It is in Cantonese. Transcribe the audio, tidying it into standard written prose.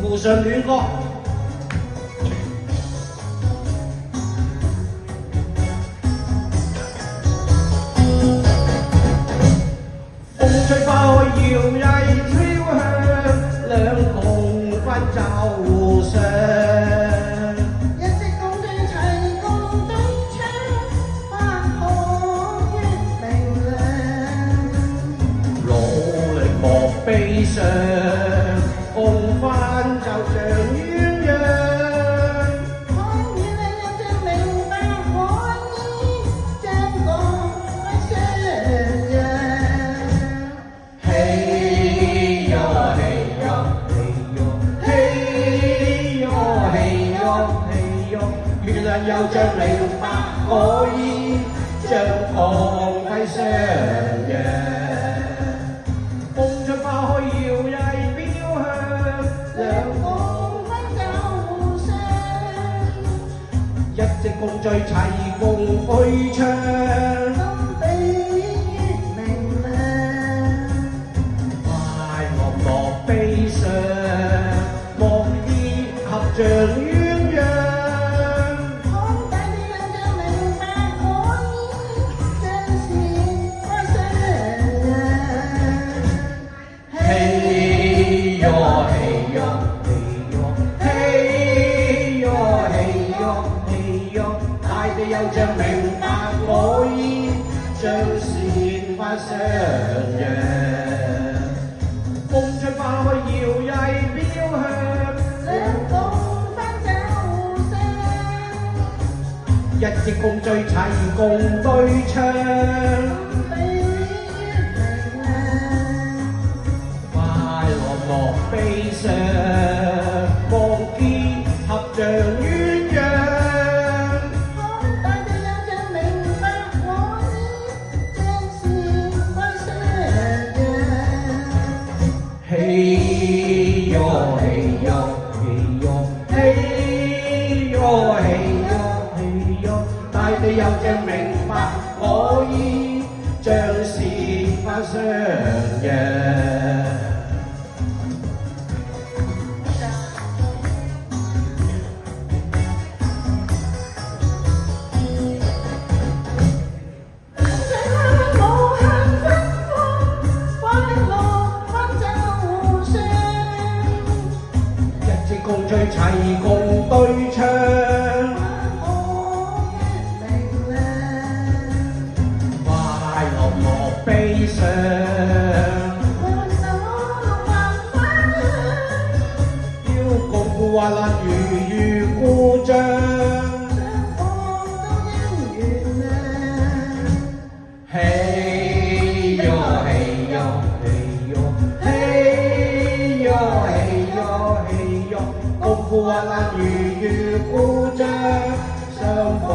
附上戀歌。風吹花開搖曳飄香，兩共分奏上。一隻共聚齊共對唱，花好月明亮。努力莫悲傷，共分就像鴛鴦。看遠你就像明白我意，將共愛相讓。嘿喲嘿喲嘿喲，嘿喲嘿喲嘿喲，月亮又像明白我意，將光輝相讓。風吹花開搖曳飄香，兩共分奏上，一直共聚齊共對唱。心比月明亮。快樂莫悲傷，望結合像鴛鴦。看大地又像明白我意，將善愛相讓。嘿喲嘿喲嘿喲，嘿喲嘿喲嘿喲，大地又像明白我意，將善花相讓。風吹花開搖曳飄香，兩共分奏上，一直共聚齊共對唱。比月明亮。快樂莫悲傷，望結合像鴛鴦。看大地又像明白我意，將善愛相讓。嘿喲嘿喲嘿喲嘿喲嘿喲嘿喲，大地又像明白我意，將善花相讓。無限分開，快樂分奏上，一直共聚齊共對唱。我月明亮。快樂莫悲傷，換手還返，要共負患難如遇故障。雙方都應原諒。嘿喲嘿喲嘿喲嘿喲嘿喲嘿喲，共負患難如遇故障，雙方